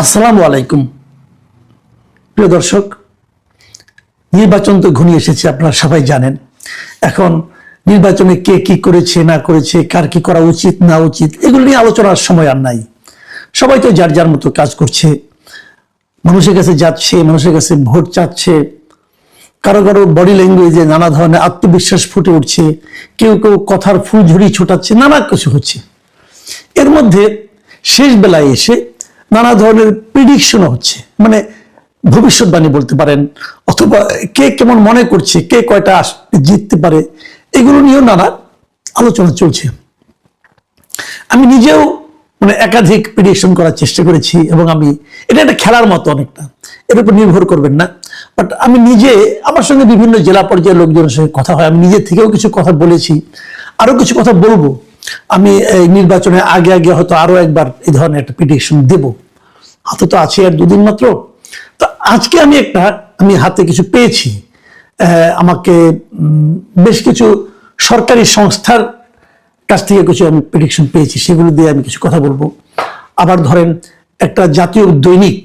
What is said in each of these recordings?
আসসালামু আলাইকুম প্রিয় দর্শক, নির্বাচন তো ঘনিয়ে এসেছে, আপনারা সবাই জানেন। এখন নির্বাচনে কে কি করেছে না করেছে, কার কি করা উচিত না উচিত, এগুলো নিয়ে আলোচনার সময় আর নাই। সবাই তো যার যার মতো কাজ করছে, মানুষের কাছে যাচ্ছে, মানুষের কাছে ভোট চাচ্ছে। কারো কারো বডি ল্যাঙ্গুয়েজে নানা ধরনের আত্মবিশ্বাস ফুটে উঠছে, কেউ কেউ কথার ফুলঝুরি ছোটাচ্ছে, নানা কিছু হচ্ছে। এর মধ্যে শেষ বেলায় এসে নানা ধরনের প্রিডিকশনও হচ্ছে, মানে ভবিষ্যৎবাণী বলতে পারেন, অথবা কে কেমন মনে করছে, কে কয়টা জিততে পারে, এগুলো নিয়েও নানা আলোচনা চলছে। আমি নিজেও একাধিক প্রিডিকশন করার চেষ্টা করেছি, এবং আমি এটা একটা খেলার মতো, অনেকটা এর উপর নির্ভর করবেন না। বাট আমি নিজে, আমার সঙ্গে বিভিন্ন জেলা পর্যায়ের লোকজনের সঙ্গে কথা হয়, আমি নিজে থেকেও কিছু কথা বলেছি, আরো কিছু কথা বলবো। আমি এই নির্বাচনের আগে আগে হয়তো আরো একবার এই ধরনের একটা প্রিডিকশন দেব। হাতে তো আছে আর দুদিন মাত্র। তো আজকে আমি হাতে কিছু পেয়েছি। আমাকে বেশ কিছু সরকারি সংস্থার কাছ থেকে কিছু আমি প্রেডিকশন পেয়েছি, সেগুলো দিয়ে আমি কিছু কথা বলবো। আবার ধরেন একটা জাতীয় দৈনিক,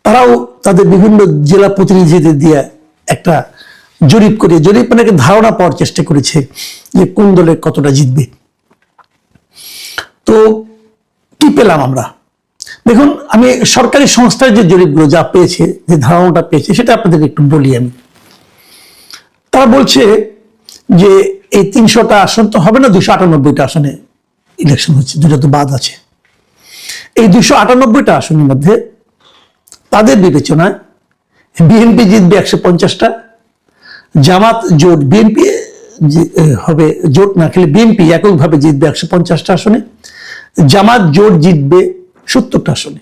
তারাও তাদের বিভিন্ন জেলা প্রতিনিধিদের দিয়ে একটা জরিপ করে, জরিপ মানে একটা ধারণা পাওয়ার চেষ্টা করেছে যে কোন দলে কতটা জিতবে। তো কি পেলাম আমরা? দেখুন, আমি সরকারি সংস্থার যে জরিপগুলো যা পেয়েছে, যে ধারণাটা পেয়েছে, সেটা আপনাদের একটু বলি আমি। তারা বলছে যে এই 300টা আসন তো হবে না, 298টা আসনে ইলেকশন হচ্ছে, দুটো তো বাদ আছে। এই 298টা আসনের মধ্যে তাদের বিবেচনায় বিএনপি জিতবে 150টা, জামাত জোট, বিএনপি হবে জোট না খেলে বিএনপি এককভাবে জিতবে 150টা আসনে, জামাত জোট জিতবে 70টা আসনে,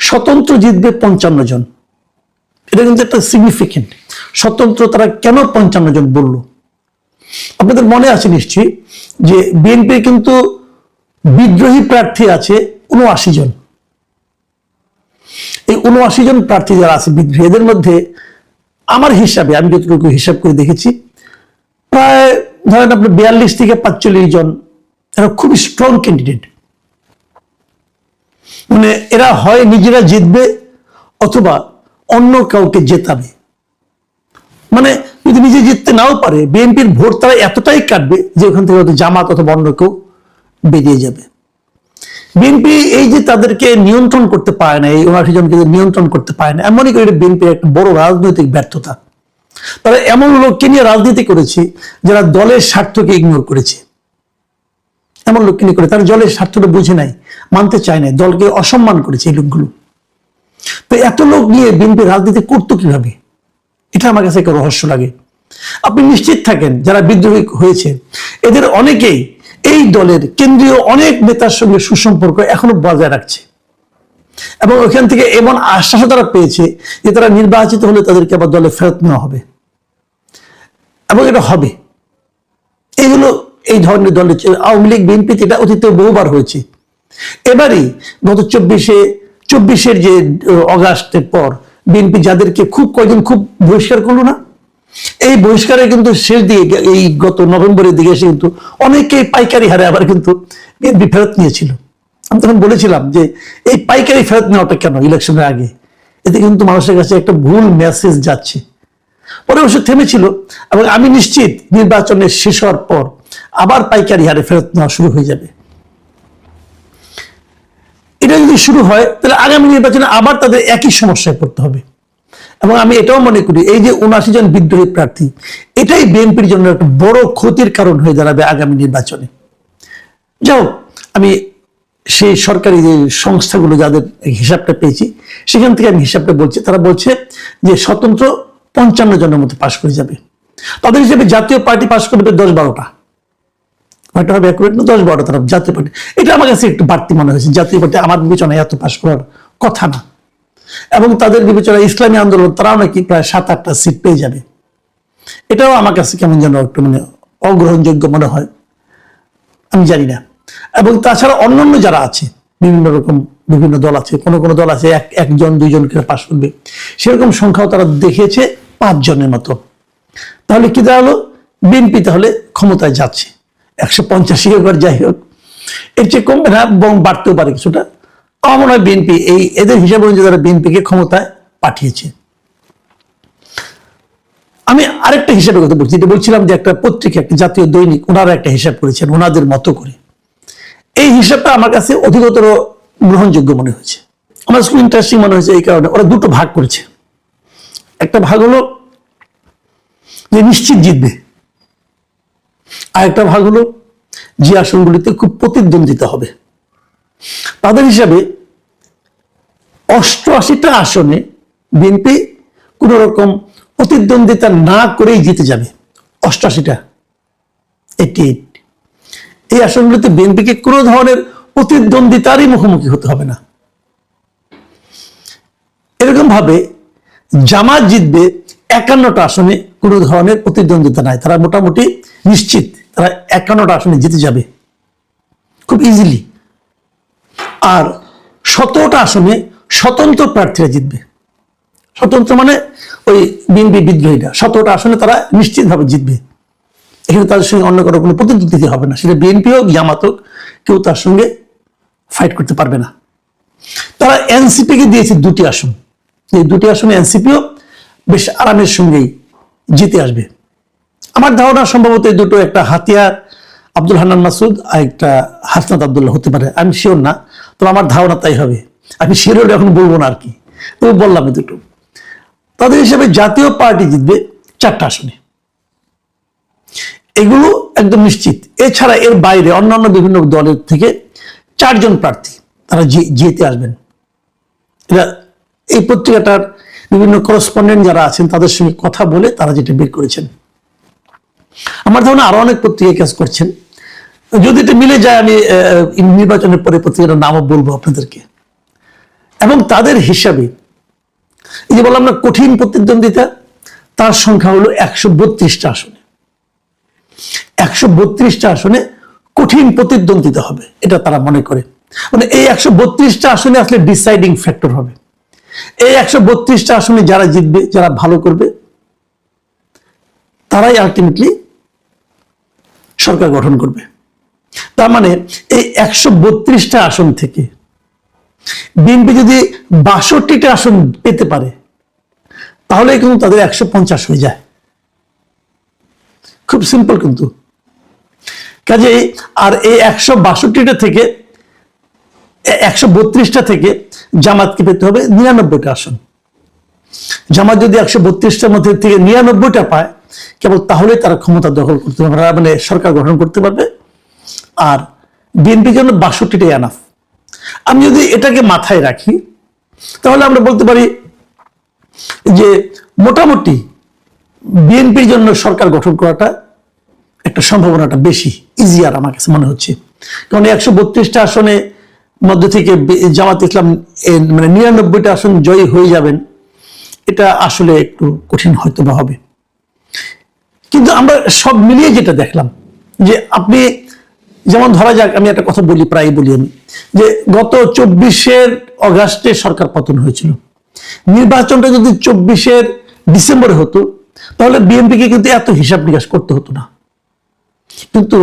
স্বতন্ত্র জিতবে 55 জন। এটা কিন্তু একটা সিগনিফিকেন্ট। স্বতন্ত্র তারা কেন 55 জন বলল? আপনাদের মনে আছে নিশ্চয়ই যে বিএনপির কিন্তু বিদ্রোহী প্রার্থী আছে 79 জন। এই 79 জন প্রার্থী যারা আছে বিদ্রোহী, এদের মধ্যে আমার হিসাবে, আমি যতটুকু হিসাব করে দেখেছি, প্রায় ধরেন আপনার 42 থেকে 45 জন এরা খুবই স্ট্রং ক্যান্ডিডেট। এরা হয় নিজেরা জিতবে অথবা অন্য কাউকে জেতাবে। যদি নিজে জিততে নাও পারে, বিএনপির ভোট তারা এতটাই কাটবে যে ওখান থেকে হয়তো জামাত অথবা অন্য কেউ বেরিয়ে যাবে। বিএনপি এই যে তাদেরকে নিয়ন্ত্রণ করতে পারে না, এই 79 জনকে নিয়ন্ত্রণ করতে পারে না, এমনই করে বিএনপির একটা বড় রাজনৈতিক ব্যর্থতা। তারা এমন লোককে নিয়ে রাজনীতি করেছে যারা দলের স্বার্থকে ইগনোর করেছে। এমন লোককে নিয়ে করে তারা দলের স্বার্থটা বুঝে নাই, মানতে চায় না, দলকে অসম্মান করেছে এই লোকগুলো। তো এত লোক নিয়ে বিএনপি রাজনীতি করতো কিভাবে? এটা আমার কাছে একটা রহস্য লাগে। আপনি নিশ্চিত থাকেন যারা বিদ্রোহী হয়েছে এদের অনেকেই এই দলের কেন্দ্রীয় অনেক নেতার সঙ্গে সুসম্পর্ক এখনো বজায় রাখছে, এবং ওখান থেকে এমন আশ্বাসও তারা পেয়েছে যে তারা নির্বাচিত হলে তাদেরকে আবার দলে ফেরত নেওয়া হবে, এবং এটা হবে। এইগুলো এই ধরনের দলের আওয়ামী লীগ, বিএনপি এটা অতীতে বহুবার হয়েছে। এবারই গত 24-এর যে অগাস্টের পর বিএনপি যাদেরকে কয়েকদিন খুব বহিষ্কার করলো না, এই বহিষ্কারে কিন্তু শেষ দিকে, এই গত নভেম্বরের দিকে এসে কিন্তু অনেকেই পাইকারি হারে আবার কিন্তু বিএনপি ফেরত নিয়েছিল। আমি তখন বলেছিলাম যে এই পাইকারি ফেরত নেওয়াটা কেন ইলেকশনের আগে? এতে কিন্তু মানুষের কাছে একটা ভুল মেসেজ যাচ্ছে। পরে অবশ্য থেমেছিল, এবং আমি নিশ্চিত নির্বাচনের শেষ হওয়ার পর আবার পাইকারি হারে ফেরত নেওয়া শুরু হয়ে যাবে। এটা যদি শুরু হয় তাহলে আগামী নির্বাচনে আবার তাদের একই সমস্যায় পড়তে হবে। এবং আমি এটাও মনে করি এই যে 79 জন বিদ্রোহী প্রার্থী, এটাই বিএনপির জন্য একটা বড় ক্ষতির কারণ হয়ে দাঁড়াবে আগামী নির্বাচনে। যাও, আমি সেই সরকারি যে সংস্থাগুলো যাদের হিসাবটা পেয়েছি সেখান থেকে আমি হিসাবটা বলছি। তারা বলছে যে স্বতন্ত্র 55 জনের মতো পাশ করে যাবে। তাদের হিসেবে জাতীয় পার্টি পাশ করবে 10-12টা, হয়তো হবে 10-12টা তারা জাতীয় পার্টি। এটা আমার কাছে একটু বাড়তি মনে হয়েছে। জাতীয় পার্টি আমার বিবেচনায় এত পাশ করার কথা না, এবং তাদের বিবেচনায় ইসলামী আন্দোলন তারাও নাকি প্রায় 7-8টা সিট পেয়ে যাবে। এটাও আমার কাছে কেমন যেন একটু অগ্রহণযোগ্য মনে হয়, আমি জানি না। এবং তাছাড়া অন্যান্য যারা আছে, বিভিন্ন দল আছে, কোনো দল আছে 1-2 করে পাশ করবে, সেরকম সংখ্যাও তারা দেখেছে 5 জনের মতো। তাহলে কি দাঁড়ালো? বিএনপি তাহলে ক্ষমতায় যাচ্ছে, 185 একবার, যাই হোক এর চেয়ে কমবে না এবং বাড়তেও পারে কিছুটা। আমার মনে হয় বিএনপি এদের হিসাব অনুযায়ী যারা বিএনপিকে ক্ষমতায় পাঠিয়েছে। আমি আরেকটা হিসাবের কথা বলছি, যেটা বলছিলাম যে একটা পত্রিকা, একটা জাতীয় দৈনিক, ওনারা একটা হিসাব করেছেন ওনাদের মতো করে। এই হিসাবটা আমার কাছে অধিকতর গ্রহণযোগ্য মনে হয়েছে, আমার খুব ইন্টারেস্টিং মনে হয়েছে। এই কারণে ওরা দুটো ভাগ করেছে। একটা ভাগ হলো যে নিশ্চিত জিতবে, আর একটা ভাগ হলো যে আসনগুলিতে খুব প্রতিদ্বন্দ্বিতা হবে। তাদের হিসাবে 88টা আসনে বিএনপি কোন রকম প্রতিদ্বন্দ্বিতা না করেই জিতে যাবে। 88টা, 88। এই আসনগুলিতে বিএনপিকে কোনো ধরনের প্রতিদ্বন্দ্বিতারই মুখোমুখি হতে হবে না। এরকম ভাবে জামাত জিতবে 51টা আসনে, কোনো ধরনের প্রতিদ্বন্দ্বিতা নাই, তারা মোটামুটি নিশ্চিত তারা 51টা আসনে জিতে যাবে খুব ইজিলি। আর 17টা আসনে স্বতন্ত্র প্রার্থীরা জিতবে। স্বতন্ত্র মানে ওই বিএনপি বিদ্রোহীরা 17টা আসনে তারা নিশ্চিতভাবে জিতবে। এখানে তাদের সঙ্গে অন্য কোনো প্রতিদ্বন্দ্বিতা হবে না, সেটা বিএনপি হোক জামাত হোক, কেউ তার সঙ্গে ফাইট করতে পারবে না। তারা এনসিপিকে দিয়েছে 2টি আসন, এই 2টি আসনে এনসিপিও বেশ আরামের সঙ্গেই জিতে আসবে। আমার ধারণা সম্ভবত এই দুটো, একটা হাতিয়ার আব্দুল হান্নান মাসুদ আর একটা হাসনাত আব্দুল্লাহ হতে পারে, আমি শিওর না, তো আমার ধারণা তাই হবে। আমি শিওর এখন বলবো না আর কি, তবে বললাম এই দুটো। তাদের হিসেবে জাতীয় পার্টি জিতবে 4টা আসনে, এগুলো একদম নিশ্চিত। এছাড়া এর বাইরে অন্যান্য বিভিন্ন দলের থেকে 4 জন প্রার্থী তারা জিতে আসবেন। এরা এই পত্রিকাটার বিভিন্ন করেসপন্ডেন্ট যারা আছেন তাদের সঙ্গে কথা বলে তারা যেটা বের করেছেন। আমার ধারণা আরো অনেক পত্রিকা কাজ করছেন, যদি এটা মিলে যায় আমি নির্বাচনের পরে পত্রিকাটার নামও বলবো আপনাদেরকে। এবং তাদের হিসাবে এই যে বললাম না কঠিন প্রতিদ্বন্দ্বিতা, তার সংখ্যা হলো 132টা আসনে। 132টা আসনে কঠিন প্রতিদ্বন্দ্বিতা হবে, এটা তারা মনে করে। মানে এই 132টা আসনে আসলে ডিসাইডিং ফ্যাক্টর হবে। এই 132টা আসনে যারা জিতবে, যারা ভালো করবে, তারাই আলটিমেটলি সরকার গঠন করবে। তার মানে এই 132টা আসন থেকে বিএনপি যদি 62টা আসন পেতে পারে, তাহলে কিন্তু তাদের 150 হয়ে যায়। খুব সিম্পল কিন্তু। কাজেই আর এই 162টা থেকে 132টা থেকে জামাতকে পেতে হবে 99টা আসন। জামাত যদি 132টার মধ্যে থেকে 99টা পায়, কেবল তাহলে তারা ক্ষমতা দখল করতে পারবে, মানে সরকার গঠন করতে পারবে। আর বিএনপির জন্য 62টাই এনাফ। আমি যদি এটাকে মাথায় রাখি, তাহলে আমরা বলতে পারি যে মোটামুটি বিএনপির জন্য সরকার গঠন করাটা একটা সম্ভাবনাটা বেশি ইজিয়ার আমার কাছে মনে হচ্ছে। কারণ 132টা আসনে মধ্যে থেকে জামাত ইসলাম মানে 99টা আসন জয়ী হয়ে যাবেন, এটা আসলে একটু কঠিন হয়তো বা হবে। কিন্তু আমরা সব মিলিয়ে যেটা দেখলাম, যে আপনি যেমন ধরা যাক, আমি একটা কথা বলি, প্রায় বলি আমি, যে গত 24 অগাস্টে সরকার পতন হয়েছিল। নির্বাচনটা যদি 24 ডিসেম্বরে হতো, তাহলে বিএনপিকে কিন্তু এত হিসাব নিকাশ করতে হতো না। কিন্তু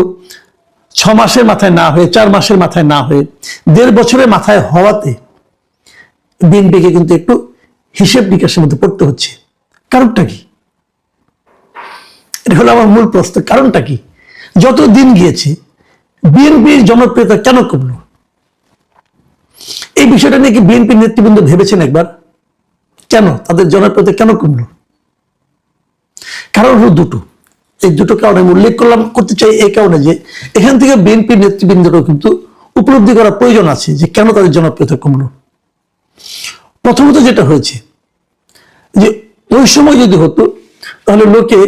6 মাসের মাথায় না হয়ে, 4 মাসের মাথায় না হয়ে, 1.5 বছরের মাথায় হওয়াতে বিএনপিকে কিন্তু একটু হিসেব নিকাশের মধ্যে পড়তে হচ্ছে। কারণটা কি? এটা হলো আমার মূল প্রশ্ন। কারণটা কি? যত দিন গিয়েছে বিএনপির জনপ্রিয়তা কেন কমল? এই বিষয়টা নিয়ে কি বিএনপির নেতৃবৃন্দ ভেবেছেন একবার? কেন তাদের জনপ্রিয়তা কেন কমল? কারণ হলো দুটো। এই দুটো কারণে আমি উল্লেখ করতে চাই এই কারণে যে এখান থেকে বিএনপির নেতৃবৃন্দেরও কিন্তু উপলব্ধি করা প্রয়োজন আছে যে কেন তাদের জনপ্রিয়তা কমল। প্রথমত যেটা হয়েছে যে ওই সময় যদি হতো, তাহলে লোকে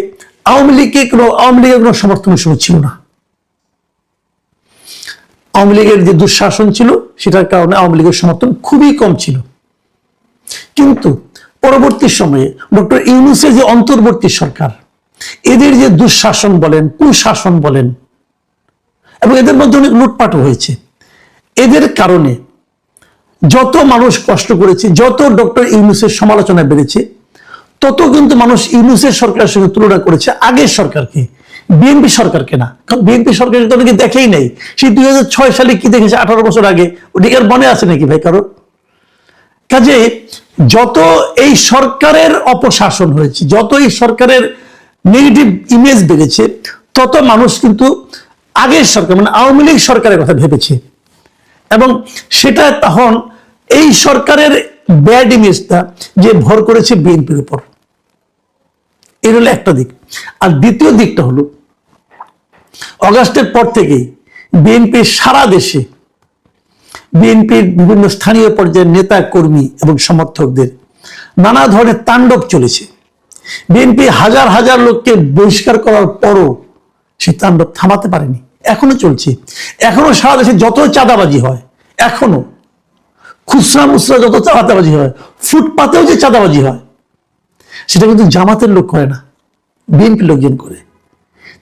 আওয়ামী লীগের কোনো সমর্থনের সময় ছিল না। আওয়ামী লীগের যে দুঃশাসন ছিল, সেটার কারণে আওয়ামী লীগের সমর্থন খুবই কম ছিল। কিন্তু পরবর্তী সময়ে ডক্টর ইউনূসের যে অন্তর্বর্তী সরকার, এদের যে দুঃশাসন বলেন, কুশাসন বলেন, এবং এদের মধ্যে অনেক লুটপাটও হয়েছে, এদের কারণে যত মানুষ কষ্ট করেছে, যত ডক্টর ইউনূসের সমালোচনা বেড়েছে, তত কিন্তু মানুষ ইউনূসের সরকারের সঙ্গে তুলনা করেছে আগের সরকারকে, বিএনপি সরকারকে না, কারণ বিএনপি সরকার তো অনেকে দেখেই নাই। সেই 2006 সালে কি দেখেছে 18 বছর আগে, ওটি আর মনে আছে নাকি ভাই কারো? কাজে যত এই সরকারের অপশাসন হয়েছে, যত এই সরকারের নেগেটিভ ইমেজ বেড়েছে, তত মানুষ কিন্তু আগের সরকার মানে আওয়ামী লীগ সরকারের কথা ভেবেছে, এবং সেটা তখন এই সরকারের ব্যাড ইমেজটা যে ভর করেছে বিএনপির উপর। এর হলো একটা দিক। আর দ্বিতীয় দিকটা হলো অগাস্টের পর থেকেই বিএনপি সারা দেশে, বিএনপির বিভিন্ন স্থানীয় পর্যায়ের নেতা কর্মী এবং সমর্থকদের নানা ধরনের তাণ্ডব চলেছে। বিএনপি হাজার হাজার লোককে বহিষ্কার করার পরও সেই তাণ্ডব থামাতে পারেনি, এখনো চলছে। এখনো সারা দেশে যত চাঁদাবাজি হয়, এখনো খুচরা মুচরা যত চাঁদাবাজি হয়, ফুটপাতেও যে চাঁদাবাজি হয়, সেটা কিন্তু জামাতের লোক করে না, বিএনপি লোকজন করে।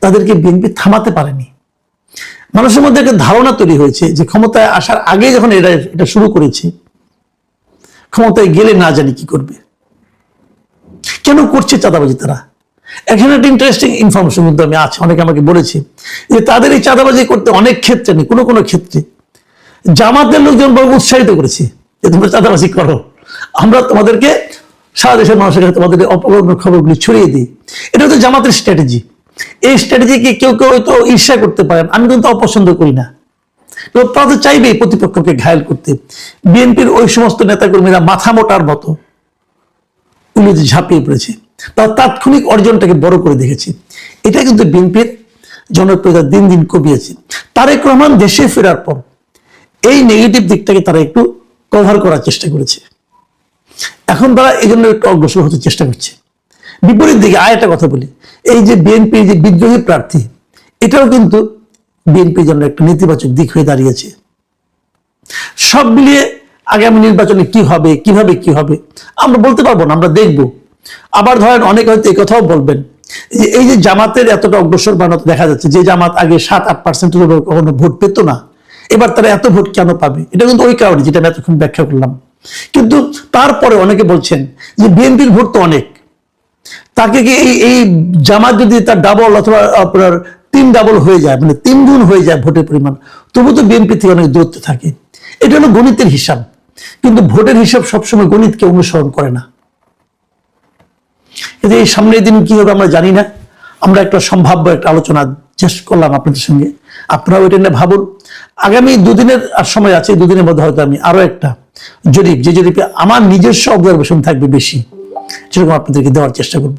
তাদেরকে বিএনপি থামাতে পারেনি। মানুষের মধ্যে একটা ধারণা তৈরি হয়েছে যে ক্ষমতায় আসার আগে যখন এটা শুরু করেছে, ক্ষমতায় গেলে না জানি কি করবে। কেন করছে চাঁদাবাজি তারা? এখানে একটা ইন্টারেস্টিং ইনফরমেশন কিন্তু আমি আছে, অনেকে আমাকে বলেছে যে তাদের এই চাঁদাবাজি করতে অনেক ক্ষেত্রে নেই, কোনো কোনো ক্ষেত্রে জামাতের লোকজন বড় উৎসাহিত করেছে যে তোমরা চাঁদাবাজি করো, আমরা তোমাদেরকে সারা দেশের মানুষের কাছে তোমাদের অপকর্মের খবরগুলি ছড়িয়ে দিই। এটা হচ্ছে জামাতের স্ট্র্যাটেজি। এই স্ট্র্যাটেজিকে কেউ কেউ হয়তো ঈর্ষা করতে পারেন, আমি কিন্তু অপছন্দ করি না। তারা তো চাইবে প্রতিপক্ষকে ঘায়েল করতে। বিএনপির ওই সমস্ত নেতাকর্মীরা মাথা মোটার মতো উল্লেখে ঝাঁপিয়ে পড়েছে, তার তাৎক্ষণিক অর্জনটাকে বড় করে দেখেছে। এটা কিন্তু বিএনপির জনপ্রিয়তা দিন দিন কমিয়েছে। তারেক রহমান দেশে ফেরার পর এই নেগেটিভ দিকটাকে তারা একটু কভার করার চেষ্টা করেছে। এখন তারা এই জন্য একটু অগ্রসর হতে চেষ্টা করছে। বিপরীত দিকে আরেকটা কথা বলি, এই যে বিএনপির যে বিদ্রোহী প্রার্থী, এটাও কিন্তু বিএনপির জন্য একটা নেতিবাচক দিক হয়ে দাঁড়িয়েছে। সব মিলিয়ে আগামী নির্বাচনে কি হবে, কিভাবে কি হবে আমরা বলতে পারবো না, আমরা দেখব। আবার ধরেন অনেকে হয়তো এই কথাও বলবেন যে এই যে জামাতের এতটা অগ্রসর বানাতে দেখা যাচ্ছে, যে জামাত আগে 7-8% কখনো ভোট পেত না, এবার তারা এত ভোট কেন পাবে? এটা কিন্তু ওই কারণে যেটা আমি এতক্ষণ ব্যাখ্যা করলাম। কিন্তু তারপরে অনেকে বলছেন যে বিএনপির ভোট তো অনেক, তাকে কি এই জামাত যদি তার ডাবল অথবা আপনার 3 ডাবল হয়ে যায়, মানে 3 গুণ হয়ে যায় ভোটের পরিমাণ, তবু তো বিএনপি থেকে অনেক দূরত্ব থাকে। এটা হলো গণিতের হিসাব, কিন্তু ভোটের হিসাব সবসময় গণিতকে অনুসরণ করে না। কিন্তু এই সামনের দিন কি হবে আমরা জানি না। আমরা একটা সম্ভাব্য একটা আলোচনা চেষ্টা করলাম আপনাদের সঙ্গে, আপনারাও এটা নিয়ে ভাবুন। আগামী 2 দিনের সময় আছে, 2 দিনের মধ্যে হয়তো আমি আরো একটা জরিপ, যে জরিপে আমার নিজস্ব অবজারভেশন থাকবে বেশি, সেরকম আপনাদেরকে দেওয়ার চেষ্টা করব।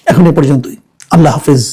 এখন এ পর্যন্তই। আল্লাহ হাফেজ।